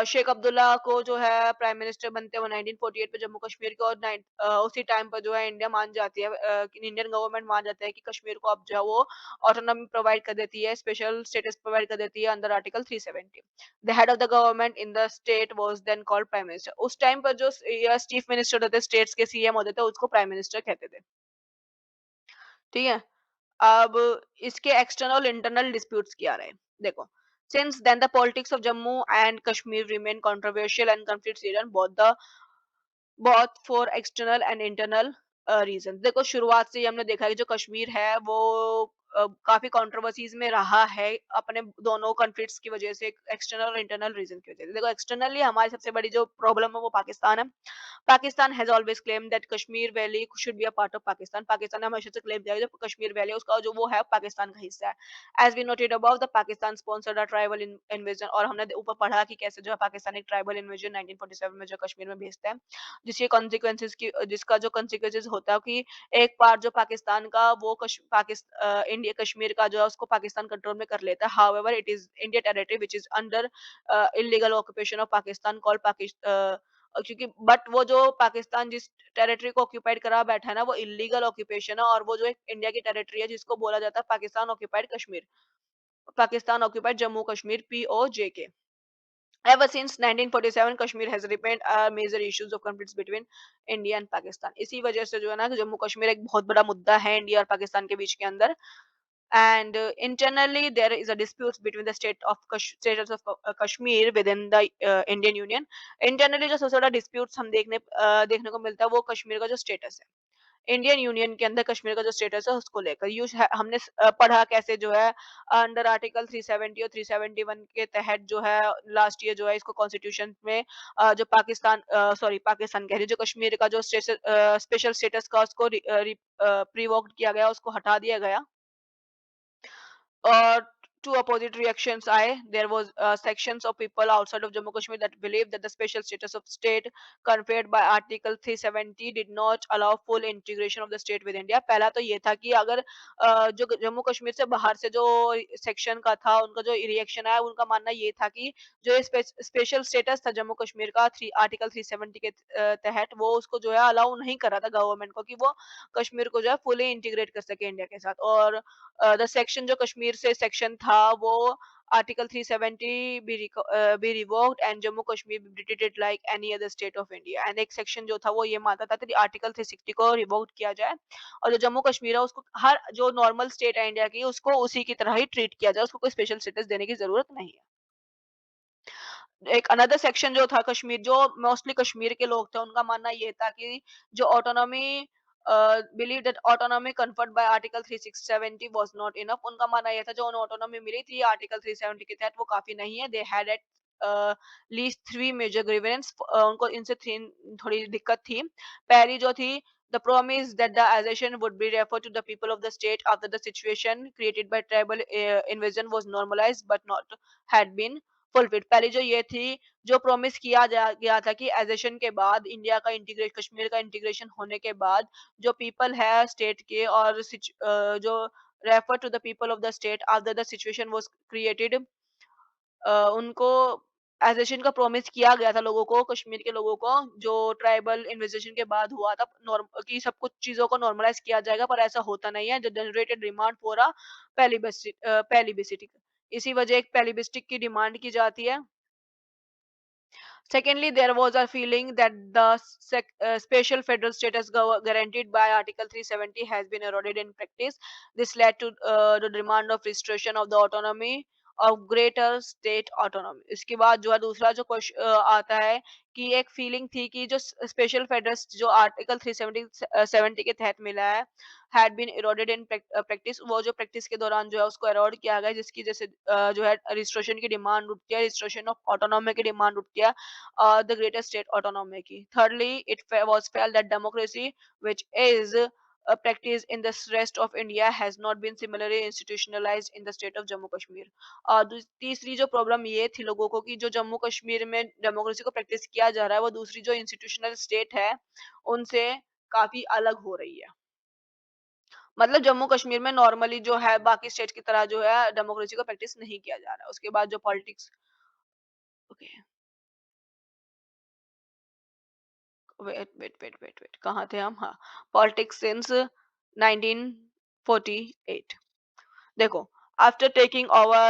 Sheikh Abdullah को जो है प्राइम मिनिस्टर बनते हैं वो 1948 पे जम्मू कश्मीर को, और उसी टाइम पर जो है इंडिया मान जाती है, इंडियन गवर्नमेंट मान जाता है कि कश्मीर को अब जो है वो ऑटोनॉमी प्रोवाइड कर देती है, स्पेशल स्टेटस प्रोवाइड कर देती है under article 370। The head of the government in the state was then called prime minister. उस टाइम पर जो चीफ मिनिस्टर होते थे, स्टेट्स के सीएम होते थे, उसको प्राइम मिनिस्टर कहते थे। ठीक है। अब इसके एक्सटर्नल और इंटरनल डिस्प्यूट्स क्या रहे, देखो। Since then the politics of Jammu and Kashmir remain controversial and conflict region both for external and internal region. देखो, शुरुआत से ही हमने देखा है कि जो कश्मीर है वो काफी कंट्रोवर्सीज में रहा है अपने दोनों कॉन्फ्लिक्ट्स की वजह से, एक्सटर्नल और इंटरनल रीजन की वजह से। देखो, एक्सटर्नली हमारी सबसे बड़ी जो प्रॉब्लम है वो पाकिस्तान है। Pakistan has always claim that Kashmir valley should be a part of Pakistan. Pakistan ने हमेशा से क्लेम किया है जो कश्मीर वैली है उसका जो वो है पाकिस्तान का हिस्सा है। As we noted about the Pakistan sponsored a tribal invasion, और हमने ऊपर पढ़ा कि कैसे जो है पाकिस्तान एक ट्राइबल इन्वेजन 1947 में जो कश्मीर में भेजता है, जिसके कॉन्सिक्वेंसेज की जिसका जो कॉन्सिक्वेंसेज होता है कि एक पार्ट जो पाकिस्तान का वो इंडिया कश्मीर का जो है उसको पाकिस्तान कंट्रोल में कर लेता है। However it is India territory which is under illegal occupation of Pakistan called Pakistan, क्योंकि बट वो जो पाकिस्तान जिस टेरिटरी को ऑक्यूपाइड करा बैठा है ना वो इलीगल ऑक्यूपेशन है, और वो जो एक इंडिया की टेरिटरी है जिसको बोला जाता है Pakistan occupied Kashmir, Pakistan occupied Jammu Kashmir POJK। Ever since 1947, Kashmir has remained a major issues of conflicts between India and Pakistan। इसी वजह से जो है ना जम्मू कश्मीर एक बहुत बड़ा मुद्दा है इंडिया और पाकिस्तान के बीच के अंदर। And internally there is a dispute between the status of Kashmir within the Indian Union। Internally जो सबसे बड़ा disputes हम देखने को मिलता है वो कश्मीर का जो स्टेटस है इंडियन यूनियन के अंदर, कश्मीर का जो स्टेटस है उसको लेकर। हमने पढ़ा कैसे जो है अंडर आर्टिकल 370 और 371 के तहत जो है लास्ट ईयर जो है इसको कॉन्स्टिट्यूशन में जो पाकिस्तान कह रही जो कश्मीर का जो स्पेशल स्टेटस का उसको प्रीवोक्ड किया गया, उसको हटा दिया गया। uh, two opposite reactions I there was sections of people outside of Jammu Kashmir that believed that the special status of state conferred by Article 370 did not allow full integration of the state with India। पहला तो ये था कि अगर जो जम्मू कश्मीर से बाहर से जो सेक्शन का था उनका जो रिएक्शन आया, उनका मानना ये था कि जो स्पेशल स्टेटस था जम्मू कश्मीर का आर्टिकल 370 के तहत वो उसको जो है अलाउ नहीं कर रहा था गवर्नमेंट को कि वो कश्मीर को जो है फुली इंटीग्रेट कर सके इंडिया के साथ। और द सेक्शन जो कश्मीर से सेक्शन था वो article 370 be revoked and Jammu Kashmir be treated like any other state of India. And एक सेक्शन जो था वो ये मानता था कि आर्टिकल 360 को रिवोक्ड किया जाए और जो जम्मू कश्मीर है उसको हर जो नॉर्मल स्टेट है इंडिया की उसको उसी की तरह ही ट्रीट किया जाए, उसको कोई स्पेशल स्टेटस देने की जरूरत नहीं है। एक अनदर सेक्शन जो था कश्मीर, जो मोस्टली कश्मीर के लोग थे, उनका मानना ये था कि जो autonomy believe that autonomy conferred bye article 370 was not enough. उनका मानना ये था जो उन्हें ऑटोनॉमी मिली थी आर्टिकल 370 के तहत वो काफी नहीं है। They had at least three major grievance, उनको इनसे तीन थोड़ी दिक्कत थी। पहली जो थी, the promise that the accession would be referred to the people of the state after the situation created by tribal invasion was normalized but not had been fulfil. पहली जो ये थी, जो प्रॉमिस किया गया था कि एजेशन के बाद इंडिया का इंटीग्रेट कश्मीर का इंटीग्रेशन होने के बाद जो पीपल है स्टेट के और जो refer to the people of the state after the situation was created, उनको एजेशन का प्रॉमिस किया गया था लोगों को, कश्मीर के लोगों को, जो ट्राइबल इन्वेस्टेशन के बाद हुआ था, नॉर्म कि सब कुछ चीजों को नॉर्मलाइज किया जाएगा, पर ऐसा होता नहीं है। जो जनरेटेड डिमांड फॉर अ पैलिबिसिटी, इसी वजह एक पैलिबिस्टिक की डिमांड की जाती है। Secondly, there was a feeling that the special federal status guaranteed by Article 370 has been eroded in practice. This led to the demand of restoration of the autonomy of greater state autonomy. इसके बाद जो है दूसरा जो आता है कि एक फीलिंग थी कि जो स्पेशल फेडरल जो आर्टिकल 370 के तहत मिला है had been eroded in practice, वो जो प्रैक्टिस के दौरान जो है उसको एरोड किया गया, जिसकी जैसे जो है रजिस्ट्रेशन की डिमांड उठती है, रजिस्ट्रेशन ऑफ ऑटोनॉमी की डिमांड उठती है, the greater state autonomy की। Thirdly, it was felt that democracy, which is practiced in the rest of India, has not been similarly institutionalized in the state of Jammu Kashmir। और तीसरी जो problem ये थी लोगों को कि जो जम्मू कश्मीर में डेमोक्रेसी को प्रैक्टिस किया जा रहा है, वो दूसरी जो इंस्टीट्यूशनल स्टेट है, उनसे काफी अलग हो रही है। मतलब जम्मू कश्मीर में नॉर्मली जो है बाकी स्टेट की तरह जो है डेमोक्रेसी को प्रैक्टिस नहीं किया जा रहा है। उसके बाद जो पॉलिटिक्स, ओके, वेट कहाँ थे हम? हाँ, पॉलिटिक्स सिंस 1948। देखो, after taking over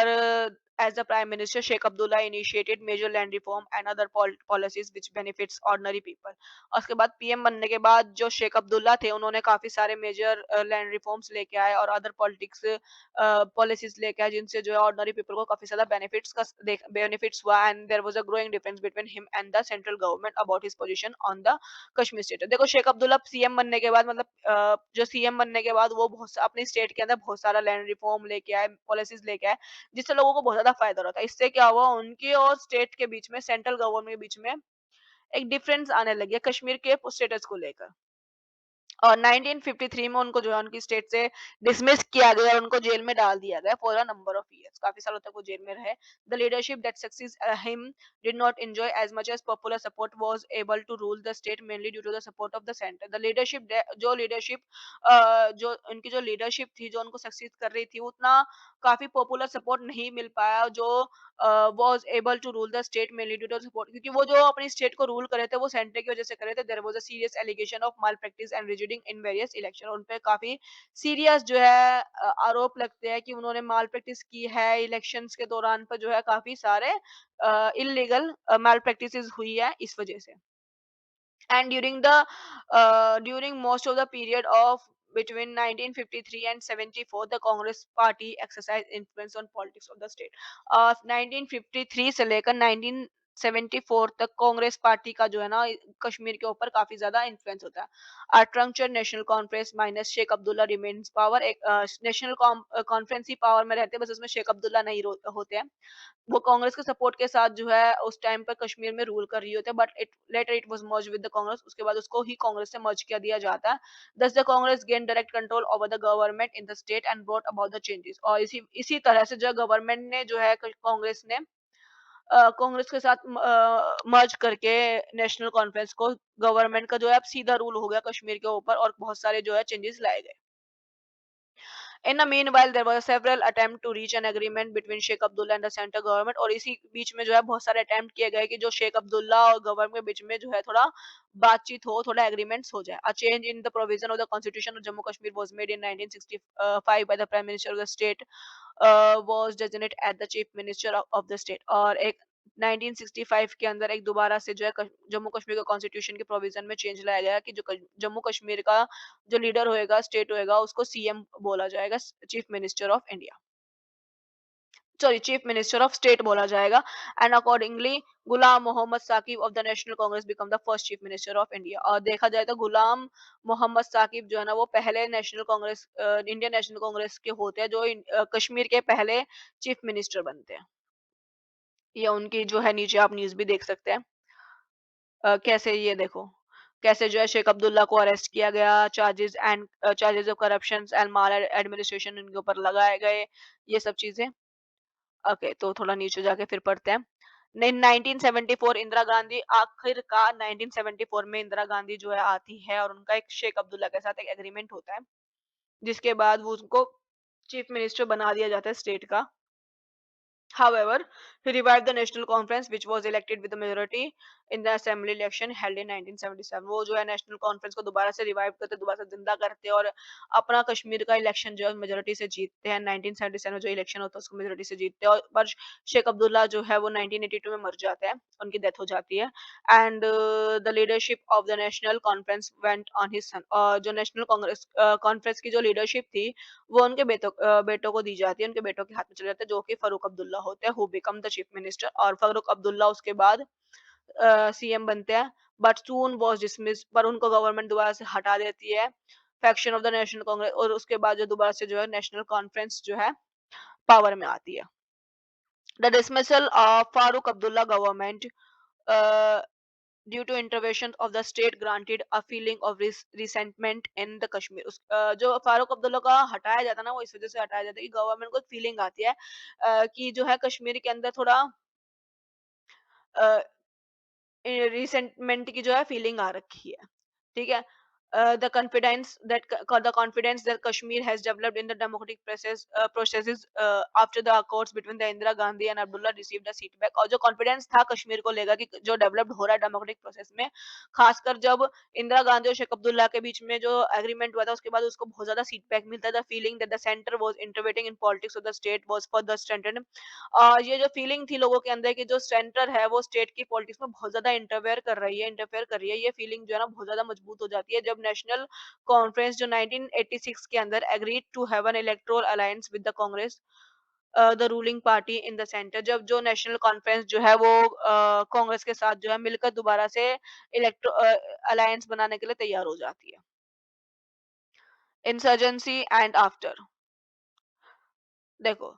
as the prime minister, Sheikh Abdullah initiated major land reform and other policies which benefits ordinary people। और उसके बाद पीएम बनने के बाद जो शेख अब्दुल्ला थे, उन्होंने काफी सारे मेजर लैंड रिफॉर्म्स लेके आए और अदर पॉलिटिक्स पॉलिसीज लेके आए, जिनसे जो है ऑर्डिनरी पीपल को काफी ज्यादा बेनिफिट्स हुआ। And there was a growing difference between him and the central government about his position on the Kashmir state. देखो, शेख अब्दुल्ला सीएम बनने के बाद, मतलब जो सीएम बनने के बाद वो अपनी स्टेट के अंदर बहुत सारा लैंड रिफॉर्म लेके आए, पॉलिसीज लेके आए, जिससे लोगों को बहुत ज्यादा फायदा हो रहा था। इससे क्या हुआ, उनके और स्टेट के बीच में, सेंट्रल गवर्नमेंट के बीच में एक डिफरेंस आने लगी है कश्मीर के स्टेटस को लेकर। और 1953 में उनको जो है उनकी स्टेट से डिसमिस किया गया और उनको जेल में डाल दिया गया for a number of years. काफी सालों तक वो जेल में रहे। The leadership that succeed him did not enjoy as much as popular support was able to rule the state mainly due to the support of the centre. द leadership जो उनकी जो लीडरशिप थी, जो उनको सक्सीड कर रही थी, उतना काफी पॉपुलर सपोर्ट नहीं मिल पाया, जो was able to rule the state mainly due to support, क्योंकि वो जो अपनी स्टेट को रूल कर रहे थे वो सेंटर की वजह से कर रहे थे। There was a serious allegation of malpractice and rigging in various election. उन पे काफी सीरियस जो है आरोप लगते हैं कि उन्होंने माल प्रैक्टिस की है इलेक्शंस के दौरान, पर जो है काफी सारे इलीगल माल प्रैक्टिसेस हुई है इस वजह से। And during most of the period of between 1953 and 74, the Congress party exercised influence on politics of the state। 1953 से लेकर 1974 तक कांग्रेस पार्टी का जो है ना कश्मीर के ऊपर काफी ज्यादा इन्फ्लुएंस होता है। ट्रंक्चर National Conference minus Sheikh Abdullah remains power. एक नेशनल कॉन्फ्रेंस ही पावर में रहते हैं, बस उसमें शेख अब्दुल्ला नहीं होते हैं। वो कांग्रेस के सपोर्ट के साथ जो है उस टाइम पर कश्मीर में रूल कर रही होती है, but it later it was merge with the Congress. उसके बाद उसको ही कांग्रेस से मर्ज किया दिया जाता है। दस the Congress gain direct control over the government in the state and brought about the changes. और इसी तरह से जो गवर्नमेंट ने जो है कांग्रेस ने कांग्रेस के साथ मर्ज करके नेशनल कॉन्फ्रेंस को, गवर्नमेंट का जो है अब सीधा रूल हो गया कश्मीर के ऊपर और बहुत सारे जो है चेंजेस लाए गए। In the meanwhile, there were several attempts to reach an agreement between Sheikh Abdullah and the central government। और इसी बीच में जो है बहुत सारे अटेम्प्ट किए गए कि जो शेख अब्दुल्ला और गवर्नमेंट के बीच में जो है थोड़ा बातचीत हो, थोड़ा एग्रीमेंट्स हो जाए। A change in the provision of the constitution of Jammu Kashmir was made in 1965 by the prime minister of the state, was designated as the chief minister of the state। और एक 1965 के अंदर एक दोबारा से जो है जम्मू कश्मीर के कॉन्स्टिट्यूशन के प्रोविजन में चेंज लाया गया कि जो जम्मू कश्मीर का जो लीडर होएगा, स्टेट होएगा, उसको सीएम बोला जाएगा, chief minister of India. Sorry chief minister of state बोला जाएगा। And accordingly Ghulam Mohammad Sakib of the national Congress become the first chief minister of India. और देखा जाए तो गुलाम मोहम्मद साकिब जो है ना वो पहले national Congress Indian national Congress के होते हैं जो कश्मीर के पहले चीफ मिनिस्टर बनते हैं। या उनकी जो है नीचे आप न्यूज भी देख सकते हैं। कैसे ये देखो कैसे जो है शेख अब्दुल्ला को अरेस्ट किया गया, charges of corruption and mall administration इनके ऊपर लगाए गए, ये सब चीजें। ओके, तो थोड़ा नीचे जाके फिर पढ़ते हैं। नहीं, 1974 इंदिरा गांधी, आखिरकार 1974 में इंदिरा गांधी जो है आती है और उनका एक शेख अब्दुल्ला के साथ एक एग्रीमेंट होता है, जिसके बाद वो उनको चीफ मिनिस्टर बना दिया जाता है स्टेट का। However, he revived the National Conference, which was elected with a majority in the assembly election held in 1977। वो जो है नेशनल कॉन्फ्रेंस को दोबारा से रिवाइव करते, दोबारा से जिंदा करते और अपना कश्मीर का इलेक्शन जो है मेजोरिटी से जीतते हैं। 1977 में जो इलेक्शन होता है उसको मेजोरिटी से जीतते हैं। और पर शेख अब्दुल्ला जो है वो 1982 में मर जाते हैं, उनकी डेथ हो जाती है। And the leadership of the national conference went on his son. और जो नेशनल कांग्रेस कॉन्फ्रेंस की जो लीडरशिप थी वो उनके बेटों को दी जाती है, उनके बेटों के हाथ में चले जाते हैं, जो कि फारूक अब्दुल्ला होते हैं, who become the chief minister. और फारूक अब्दुल्ला उसके बाद सीएम बनते हैं। बट सून वाज डिसमिस, पर उनको गवर्नमेंट दोबारा से हटा देती है, faction of the national Congress. और उसके बाद जो दोबारा से जो है नेशनल कॉन्फ्रेंस जो है पावर में आती है। The dismissal of Farooq Abdullah government due to intervention of the state granted a feeling of resentment in the Kashmir। जो फारूक अब्दुल्ला का हटाया जाता है ना वो इस वजह से हटाया जाता है कि गवर्नमेंट को एक फीलिंग आती है कि जो है कश्मीर के अंदर थोड़ा रिसेंटमेंट की जो है फीलिंग आ रखी है। ठीक है। The confidence that Kashmir has developed in the democratic processes after the accords between the Indira Gandhi and Abdullah received a seat back। और जो कॉन्फिडेंस था कश्मीर को लेकर कि जो डेवलप्ड हो रहा है डेमोक्रेटिक प्रोसेस में, खासकर जब इंदिरा गांधी और शेख अब्दुल्ला के बीच में जो एग्रीमेंट हुआ था उसके बाद उसको बहुत ज्यादा सीट बैक मिलता था। Feeling that the centre was intervening in politics of the state was further strengthened. ये जो फीलिंग थी लोगों के अंदर कि जो सेंटर है वो स्टेट की पॉलिटिक्स में बहुत ज्यादा इंटरफेयर कर रही है, ये फीलिंग जो है ना बहुत ज्यादा मजबूत हो जाती है जब नेशनल कॉन्फ्रेंस जो 1986 के अंदर agreed to have an electoral alliance with the Congress the ruling party in the centre. जब जो नेशनल कॉन्फ्रेंस जो है वो कांग्रेस के साथ जो है मिलकर दोबारा से इलेक्ट्रो अलायंस बनाने के लिए तैयार हो जाती है। इंसर्जेंसी एंड आफ्टर, देखो,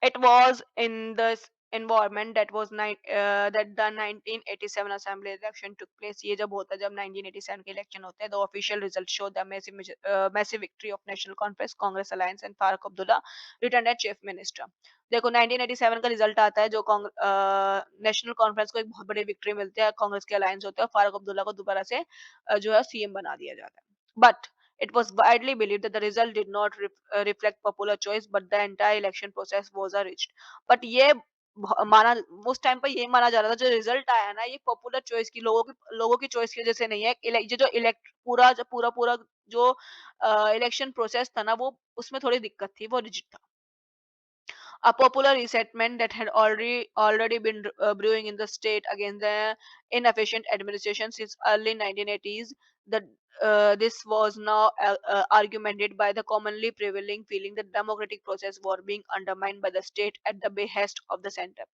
it was in this environment that that the 1987 assembly election took place। ये जब होता है जब 1987 के इलेक्शन होते हैं, the official result showed the massive victory of national conference congress alliance and Farooq Abdullah returned as chief minister। देखो 1987 का रिजल्ट आता है जो नेशनल कॉन्फ्रेंस को एक बहुत बड़ी विक्ट्री मिलती है, कांग्रेस के अलायंस होते हैं, फारूक अब्दुल्ला को दोबारा से जो है सीएम बना दिया जाता है। But it was widely believed that the result did not reflect popular choice, but the entire election process was a reached। but ये माना उस टाइम पर ये माना जा रहा था जो रिजल्ट आया ना ये पॉपुलर चॉइस की लोगों की चॉइस की वजह से नहीं है। ये जो इलेक्ट पूरा पूरा जो इलेक्शन प्रोसेस था ना वो उसमें थोड़ी दिक्कत थी, वो रिजिड था। A popular resentment that had already been brewing in the state against the inefficient administration since early 1980s. That this was now argumented by the commonly prevailing feeling that democratic process were being undermined by the state at the behest of the center।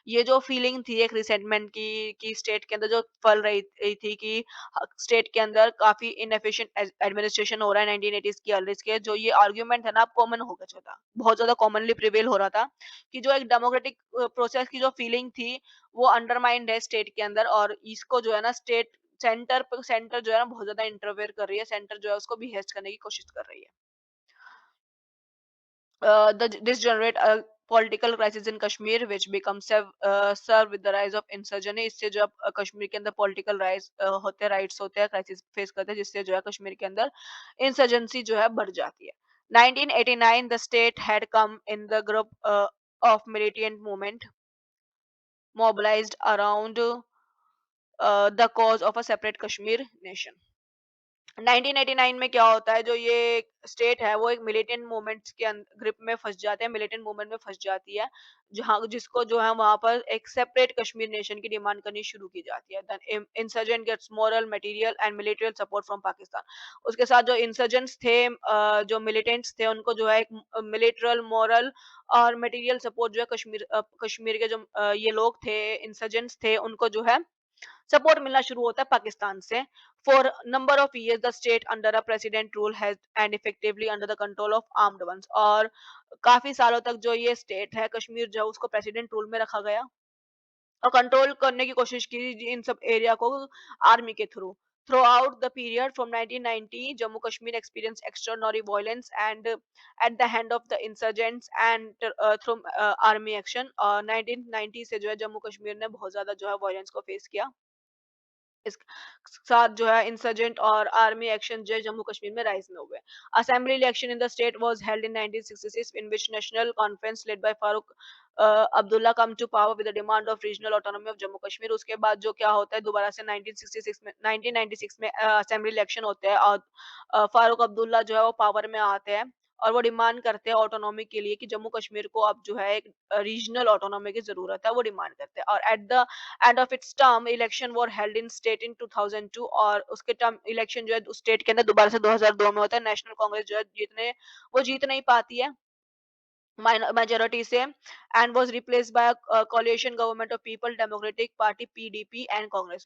ये जो feeling थी एक resentment की कि state के अंदर जो फल रही थी कि स्टेट के अंदर काफी इनएफिशिएंट एडमिनिस्ट्रेशन हो रहा है 1980s की अर्लीज के, जो ये आर्ग्यूमेंट है ना कॉमन हो गया था, बहुत ज्यादा कॉमनली प्रिवेल हो रहा था कि जो एक डेमोक्रेटिक प्रोसेस की जो फीलिंग थी वो अंडरमाइंड है स्टेट के अंदर। और इसको जो है ना सेंटर जो है ना बहुत ज्यादा इंटरफेयर कर रही है, सेंटर जो है उसको भी हेस्ट करने की कोशिश कर रही है। this generate a political crisis in Kashmir which becomes served with the rise of insurgency। इससे जो कश्मीर के अंदर पॉलिटिकल राइज होते हैं, राइट्स होते हैं, क्राइसिस फेस करते हैं, जिससे जो है कश्मीर के अंदर इंसर्जेंसी जो है बढ़ जाती है। 1989 the state had come in the group of militant movement mobilized around the cause of a separate Kashmir nation। 1989 में क्या होता है, जो ये स्टेट है वो एक मिलिटेंट मूवमेंट्स के ग्रिप में फंस जाते हैं, मिलिटेंट मूवमेंट में फंस जाती है, जहां जिसको जो है वहां पर एक सेपरेट कश्मीर नेशन की डिमांड करनी शुरू की जाती है। Then insurgent gets moral material and military support from Pakistan. उसके साथ जो इंसर्जेंट्स थे, जो मिलिटेंट्स थे, उनको जो है एक मिलिट्रल मोरल और मटेरियल सपोर्ट जो है कश्मीर के जो ये लोग थे, इंसर्जेंट्स थे, उनको जो है सपोर्ट मिलना शुरू होता है पाकिस्तान से। For number of years the state under a president rule has and effectively under the control of armed once. और काफी सालों तक जो ये स्टेट है कश्मीर, जो उसको प्रेसिडेंट रूल में रखा गया और कंट्रोल करने की कोशिश की इन सब एरिया को आर्मी के through. Throughout the period from 1990, Jammu Kashmir experienced extraordinary violence and at the hand of the insurgents and through army action। 1990 से जो है जम्मू कश्मीर ने बहुत ज्यादा जो है वायलेंस को फेस किया। इस साथ जो है इंसर्जेंट और आर्मी एक्शन जो है जम्मू कश्मीर में राइज में हुए। Assembly election in the state was held in 1966 in which national conference led by Farooq Abdullah come to power with the demand of regional autonomy of Jammu Kashmir. उसके बाद जो क्या होता है, दोबारा से 1966 में 1996 में असेंबली इलेक्शन होते हैं और फारूक अब्दुल्ला जो है वो पावर में आते हैं और वो डिमांड करते हैं ऑटोनॉमी के लिए कि जम्मू कश्मीर को अब जो है एक रीजनल ऑटोनॉमी की जरूरत है, वो डिमांड करते हैं। और at the end of its term election were held in state in 2002। और उसके टर्म इलेक्शन जो है स्टेट के अंदर दोबारा से 2002 में होता है। नेशनल कांग्रेस जो है जीत नहीं पाती है majority से, and was replaced by a coalition government of people democratic party PDP and Congress.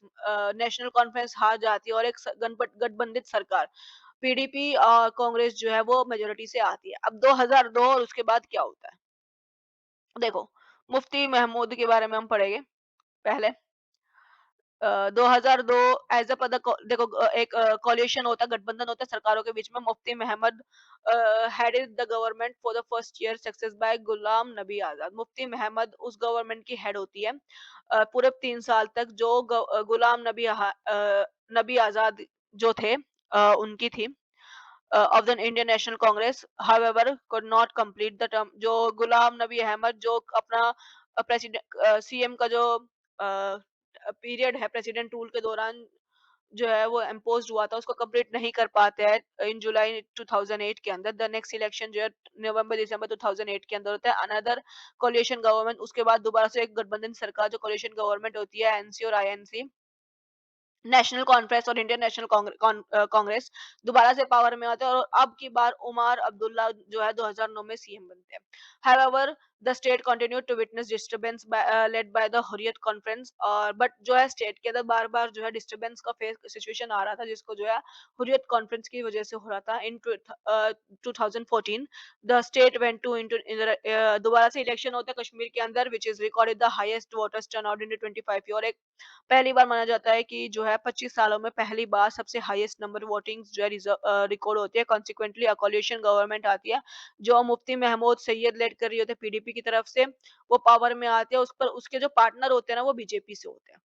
National conference हार जाती है और एक गठबंधित सरकार पीडीपी और कांग्रेस जो है वो मेजोरिटी से आती है। अब 2002 और उसके बाद क्या होता है, देखो, मुफ्ती महमूद के बारे में हम पढ़ेंगे पहले। 2002 एज अ पद देखो, एक कोलिशन होता है, गठबंधन होता है सरकारों के बीच में। Mufti Mohammad headed the government for the first year success by Ghulam Nabi Azad. मुफ्ती महमद उस गवर्नमेंट की हेड होती है पूरे 3 साल तक, जो गुलाम नबी आजाद जो थे उनकी थी of the Indian National Congress, however could not complete the term। जो गुलाम नबी अहमद जो अपना प्रेसिडेंट सीएम का जो पीरियड है प्रेसिडेंट रूल के दौरान जो है वो इम्पोज हुआ था, उसको कंप्लीट नहीं कर पाते हैं इन जुलाई 2008 के अंदर। द नेक्स्ट इलेक्शन जो है नवंबर दिसंबर 2008 के अंदर होता है। अनदर कोलिशन गवर्नमेंट, उसके बाद दोबारा से एक गठबंधन सरकार जो कोलिशन गवर्नमेंट होती है एनसी और आईएनसी, नेशनल कॉन्फ्रेंस और इंडियन नेशनल कांग्रेस दोबारा से पावर में आते हैं और अब की बार उमर अब्दुल्ला जो है 2009 में सीएम बनते हैं। However the state continue to witness disturbance led by the Hurriyat conference. और बट जो है स्टेट के अंदर बार बार जो है डिस्टरबेंस का फेस सिचुएशन आ रहा था, जिसको जो है हुर्रियत कॉन्फ्रेंस की वजह से हो रहा था। In 2014 the state went to into दोबारा से इलेक्शन होता है कश्मीर के अंदर, which is recorded the highest voters turnout in 25 year. एक पहली बार माना जाता है कि जो है 25 सालों में पहली बार सबसे हाईएस्ट नंबर वोटिंग्स जो है रिकॉर्ड होती है। कॉन्सिक्वेंटली कोलिशन गवर्नमेंट आती है जो मुफ्ती महमूद सैयद लेड कर रही होती है पीडीपी की तरफ से, वो पावर में आते हैं। उस पर उसके जो पार्टनर होते हैं ना वो बीजेपी से होते हैं।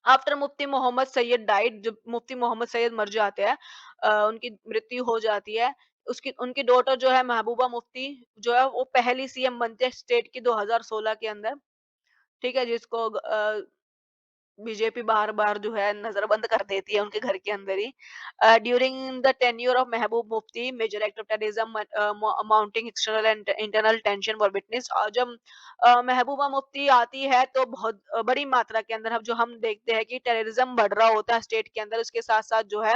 आफ्टर मुफ्ती मोहम्मद सैयद डाइड, जब मुफ्ती मोहम्मद सैयद मर जाते हैं, उनकी मृत्यु हो जाती है, उसकी उनकी डॉटर जो है महबूबा मुफ्ती जो है वो पहली सीएम बनते हैं स्टेट की 2016 के अंदर। ठीक है, जिसको बीजेपी बार-बार जो है नज़रबंद कर देती है उनके घर के अंदर ही। During the tenure of Mehboob Mufti major act of terrorism mounting external and internal tension were witness. और जब महबूबा मुफ्ती आती है तो बहुत बड़ी मात्रा के अंदर अब जो हम देखते हैं कि टेररिज्म बढ़ रहा होता है स्टेट के अंदर, उसके साथ-साथ जो है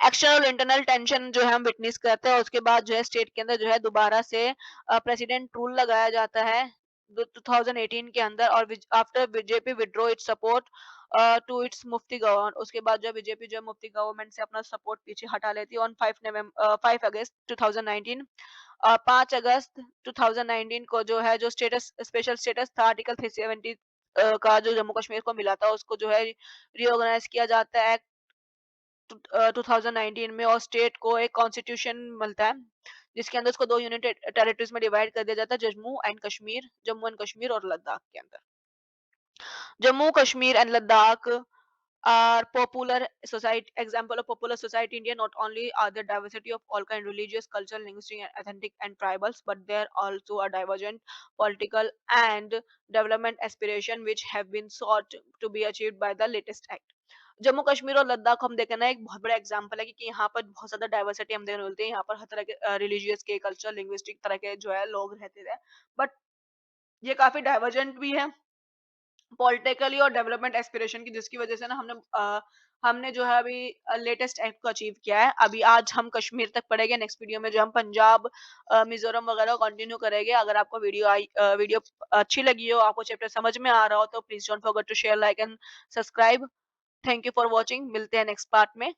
एक्सटर्नल इंटरनल टेंशन जो है हम विटनेस करते हैं। उसके बाद जो है स्टेट के अंदर जो है दोबारा से प्रेसिडेंट रूल लगाया जाता है 2018 के अंदर। और after BJP withdraw its support to its Mufti government, उसके बाद जो बीजेपी जो है मुफ्ती गवर्नमेंट से अपना सपोर्ट पीछे हटा लेती है ऑन 5 अगस्त 2019। 5 अगस्त 2019 को जो है जो स्टेटस स्पेशल स्टेटस था आर्टिकल 370 का जो जम्मू कश्मीर को मिला था, उसको जो है रिओर्गेनाइज किया जाता है 2019 में और स्टेट को एक कॉन्स्टिट्यूशन मिलता है जिसके अंदर उसको 2 यूनिट टेरिटरीज में डिवाइड कर दिया जाता है, जम्मू एंड कश्मीर और लद्दाख के अंदर। Jammu Kashmir and Ladakh are popular society example of popular society in India. Not only are there diversity of all kind religious, cultural, linguistic, and authentic and tribals, but there also are divergent political and development aspiration which have been sought to be achieved by the latest act. Jammu Kashmir और लद्दाख हम देखें ना, एक बहुत बड़ा example है कि यहाँ पर बहुत ज़्यादा डाइवर्सिटी हम देखने को मिलती है। यहाँ पर हर तरह के रिलीजियस के, कल्चर, लिंग्विस्टिक तरह के जो है लोग रहते थे। बट ये काफ़ी डाइवर्जेंट भी है पॉलिटिकली और डेवलपमेंट एस्पिरेशन की, जिसकी वजह से ना हमने जो है अभी लेटेस्ट एक्ट को अचीव किया है। अभी आज हम कश्मीर तक पढ़ेंगे, नेक्स्ट वीडियो में जो हम पंजाब, मिज़ोरम वगैरह कंटिन्यू करेंगे। अगर आपको वीडियो अच्छी लगी हो, आपको चैप्टर समझ में आ रहा हो, तो please don't forget to share, like and subscribe. Thank you for watching. मिलते हैं नेक्स्ट पार्ट में।